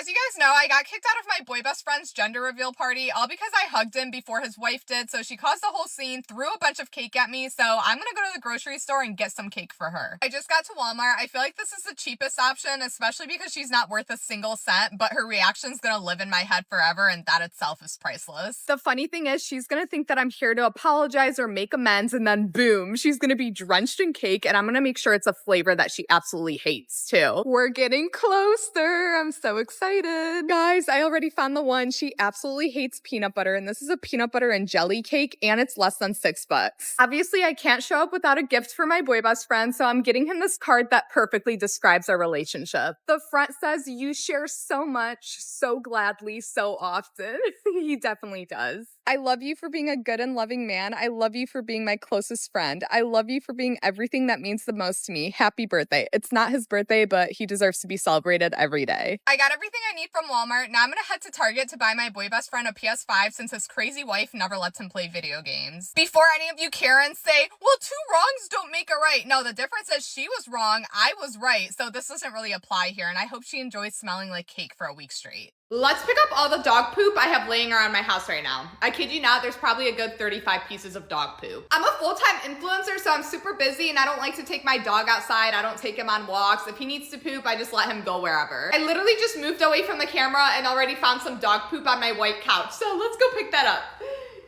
As you guys know, I got kicked out of my boy best friend's gender reveal party, all because I hugged him before his wife did, so she caused the whole scene, threw a bunch of cake at me, so I'm gonna go to the grocery store and get some cake for her. I just got to Walmart. I feel like this is the cheapest option, especially because she's not worth a single cent, but her reaction's gonna live in my head forever, and that itself is priceless. The funny thing is, she's gonna think that I'm here to apologize or make amends, and then boom, she's gonna be drenched in cake, and I'm gonna make sure it's a flavor that she absolutely hates too. We're getting closer. I'm so excited. Guys, I already found the one. She absolutely hates peanut butter, and this is a peanut butter and jelly cake, and it's less than $6. Obviously, I can't show up without a gift for my boy best friend, so I'm getting him this card that perfectly describes our relationship. The front says, "You share so much, so gladly, so often." He definitely does. I love you for being a good and loving man. I love you for being my closest friend. I love you for being everything that means the most to me. Happy birthday. It's not his birthday, but he deserves to be celebrated every day. I got everything I need from Walmart. Now I'm gonna head to Target to buy my boy best friend a PS5 since his crazy wife never lets him play video games. Before any of you Karens say, well, two wrongs don't make a right. No, the difference is she was wrong, I was right, so this doesn't really apply here, and I hope she enjoys smelling like cake for a week straight. Let's pick up all the dog poop I have laying around my house right now. I kid you not, there's probably a good 35 pieces of dog poop. I'm a full-time influencer, so I'm super busy and I don't like to take my dog outside. I don't take him on walks. If he needs to poop, I just let him go wherever. I literally just moved away from the camera and already found some dog poop on my white couch. So let's go pick that up.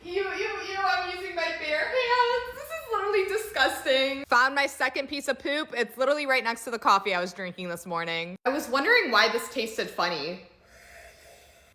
Ew, I'm using my bare hands. This is literally disgusting. Found my second piece of poop. It's literally right next to the coffee I was drinking this morning. I was wondering why this tasted funny.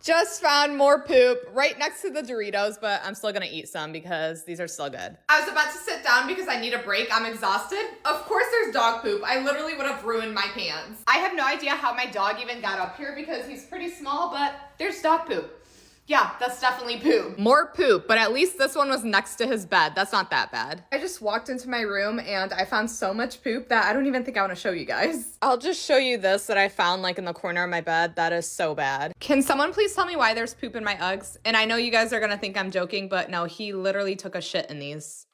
Just found more poop right next to the Doritos, but I'm still gonna eat some because these are still good. I was about to sit down because I need a break. I'm exhausted. Of course there's dog poop. I literally would have ruined my pants. I have no idea how my dog even got up here because he's pretty small, but there's dog poop. Yeah, that's definitely poop. More poop, but at least this one was next to his bed. That's not that bad. I just walked into my room and I found so much poop that I don't even think I want to show you guys. I'll just show you this that I found like in the corner of my bed. That is so bad. Can someone please tell me why there's poop in my Uggs? And I know you guys are gonna think I'm joking, but no, he literally took a shit in these.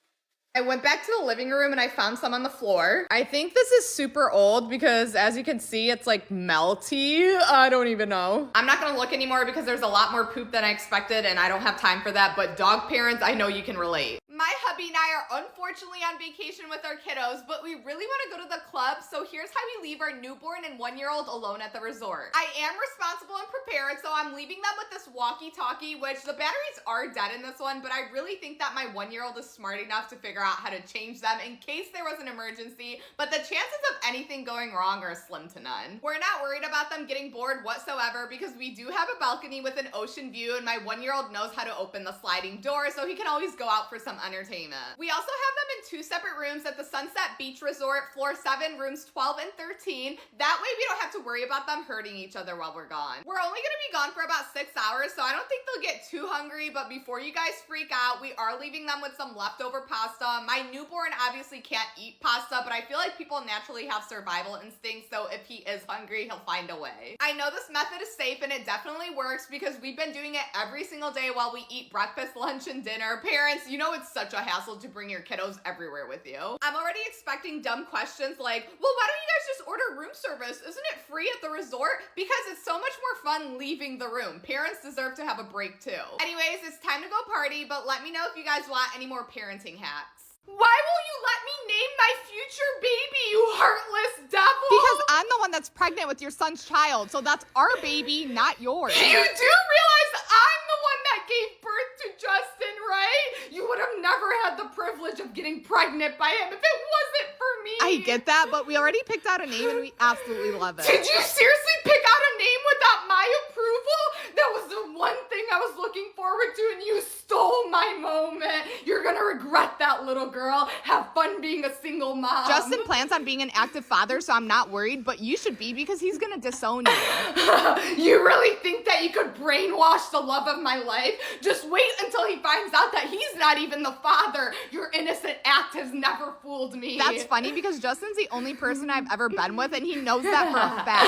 I went back to the living room and I found some on the floor. I think this is super old because as you can see, it's like melty. I don't even know. I'm not gonna look anymore because there's a lot more poop than I expected and I don't have time for that, but dog parents, I know you can relate. My hubby and I are unfortunately on vacation with our kiddos, but we really want to go to the club, so here's how we leave our newborn and 1-year-old alone at the resort. I am responsible and prepared, so I'm leaving them with this walkie-talkie, which the batteries are dead in this one, but I really think that my 1-year-old is smart enough to figure out how to change them in case there was an emergency, but the chances of anything going wrong are slim to none. We're not worried about them getting bored whatsoever because we do have a balcony with an ocean view, and my 1-year-old knows how to open the sliding door, so he can always go out for some entertainment. We also have them in 2 separate rooms at the Sunset Beach Resort, floor 7, rooms 12 and 13. That way we don't have to worry about them hurting each other while we're gone. We're only gonna be gone for about 6 hours, so I don't think they'll get too hungry, but before you guys freak out, we are leaving them with some leftover pasta. My newborn obviously can't eat pasta, but I feel like people naturally have survival instincts, so if he is hungry, he'll find a way. I know this method is safe and it definitely works because we've been doing it every single day while we eat breakfast, lunch, and dinner. Parents, you know it's such a hassle to bring your kiddos everywhere with you. I'm already expecting dumb questions like, well, why don't you guys just order room service? Isn't it free at the resort? Because it's so much more fun leaving the room. Parents deserve to have a break too. Anyways, it's time to go party, but let me know if you guys want any more parenting hacks. Why won't you let me name my future baby, you heartless devil? Because I'm the one that's pregnant with your son's child, so that's our baby, not yours. You do realize I'm the one that gave birth to Justin, right? You would have never had the privilege of getting pregnant by him if it wasn't for me. I get that, but we already picked out a name and we absolutely love it. Did you seriously pick out a name without my approval? That was the one thing I was looking forward to, and you stole my moment. You're gonna regret that, little girl. Have fun being a single mom. Justin plans on being an active father, so I'm not worried, but you should be because he's gonna disown you. You really think that you could brainwash the love of my life? Just wait until he finds out that he's not even the father. Your innocent act has never fooled me. That's funny because Justin's the only person I've ever been with, and he knows that for a fact.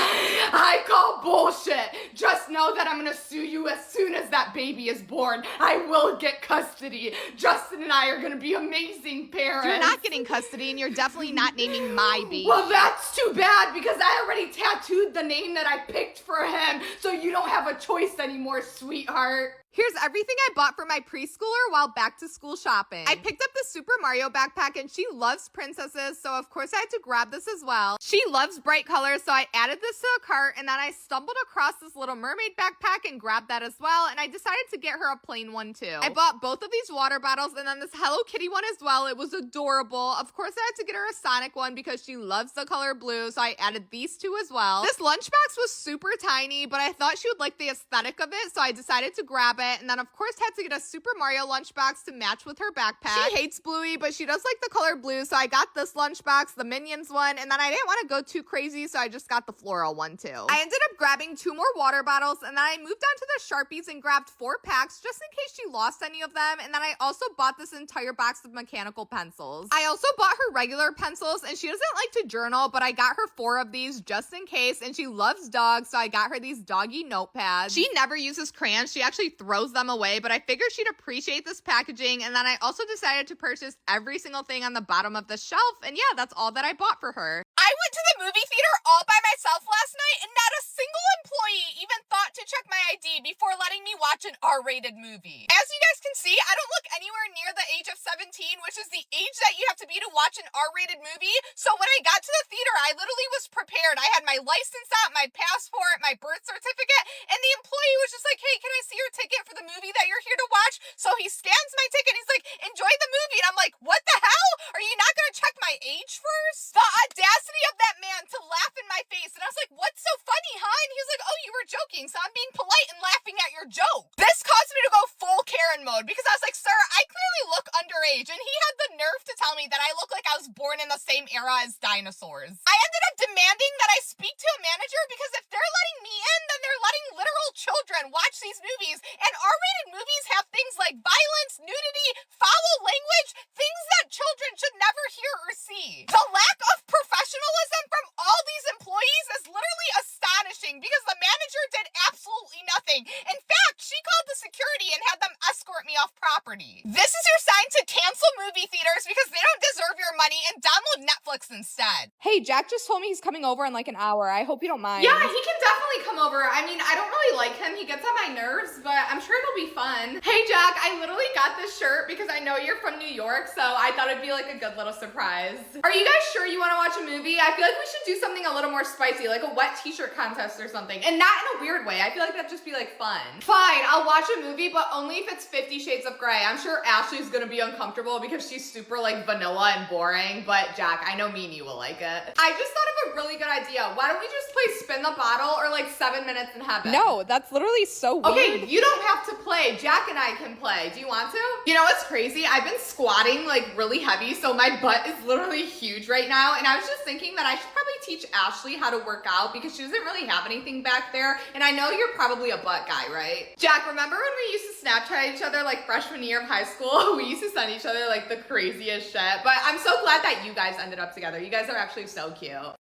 I call bullshit. Just know that I'm gonna sue you as soon as that baby is born. I will get custody. Justin and I are gonna be amazing parents. You're not getting custody, and you're definitely not naming my baby. Well, that's too bad because I already tattooed the name that I picked for him, so you don't have a choice anymore, sweetheart. Here's everything I bought for my preschooler while back to school shopping. I picked up the Super Mario backpack, and she loves princesses, so of course I had to grab this as well. She loves bright colors, so I added this to the cart, and then I stumbled across this Little Mermaid backpack and grabbed that as well, and I decided to get her a plain one too. I bought both of these water bottles and then this Hello Kitty one as well. It was adorable. Of course I had to get her a Sonic one because she loves the color blue, so I added these two as well. This lunchbox was super tiny, but I thought she would like the aesthetic of it, so I decided to grab it. And then of course had to get a Super Mario lunchbox to match with her backpack. She hates Bluey, but she does like the color blue, so I got this lunchbox, the Minions one, and then I didn't want to go too crazy, so I just got the floral one too. I ended up grabbing 2 more water bottles, and then I moved on to the Sharpies and grabbed 4 packs just in case she lost any of them, and then I also bought this entire box of mechanical pencils. I also bought her regular pencils, and she doesn't like to journal, but I got her 4 of these just in case, and she loves dogs, so I got her these doggy notepads. She never uses crayons. She actually throws them away, but I figured she'd appreciate this packaging, and then I also decided to purchase every single thing on the bottom of the shelf, and yeah, that's all that I bought for her. I went to the movie theater all by myself last night, and not a single employee even thought to check my ID before letting me watch an R-rated movie. As you guys can see, I don't look anywhere near the age of 17, which is the age that you have to be to watch an R-rated movie. So when I got to the theater, I literally was prepared. I had my license out, my passport, my birth certificate, and the employee was just like, hey, can I see your ticket for the movie that you're here to watch? So he scans my ticket, and he's like, enjoy the movie. And I'm like, what the hell? Are you not gonna check my age first? The audacity of that man to laugh in my face. And I was like, what's so funny, huh? And he was like, oh, you were joking, so I'm being polite and laughing at your joke. This caused me to go full Karen mode because I was like, sir, I clearly look underage. And he had the nerve to tell me that I look like I was born in the same era as dinosaurs. I ended up demanding that I speak to a manager because if they're letting me in, then they're letting literal children watch these movies. And R-rated movies have things like violence, nudity, foul language, things that children should never hear or see. The lack of professionalism from all these employees is literally astonishing because the manager did absolutely nothing. In fact, she called the security and had them escort me off property. This is your sign to cancel movie theaters because they don't deserve your money and download Netflix instead. Hey, Jack just told me he's coming over in like an hour. I hope you don't mind. Yeah, he can definitely come over. I mean, I don't really like him. He gets on my nerves, but I'm sure it'll be fun. Hey, Jack, I literally got this shirt because I know you're from New York, so I thought it'd be like a good little surprise. Are you guys sure you want to watch a movie? I feel like we should do something a little more spicy, like a wet t-shirt contest or something. And not in a weird way. I feel like that'd just be like fun. Fine, I'll watch a movie, but only if it's 50 Shades of Grey. I'm sure Ashley's gonna be uncomfortable because she's super like vanilla and boring, but Jack, I know me and you will like it. I just thought of a really good idea. Why don't we just play Spin the Bottle or like 7 Minutes in Heaven? No, that's literally so weird. Okay, you don't have to play. Jack and I can play. Do you want to? You know what's crazy? I've been squatting like really heavy, so my butt is literally huge right now. And I was just thinking that I should probably teach Ashley how to work out because she doesn't really have anything back there. And I know you're probably a butt guy, right? Jack, remember when we used to Snapchat each other like freshman year of high school? We used to send each other like the craziest shit. But I'm so glad that you guys ended up together. You guys are actually so cute.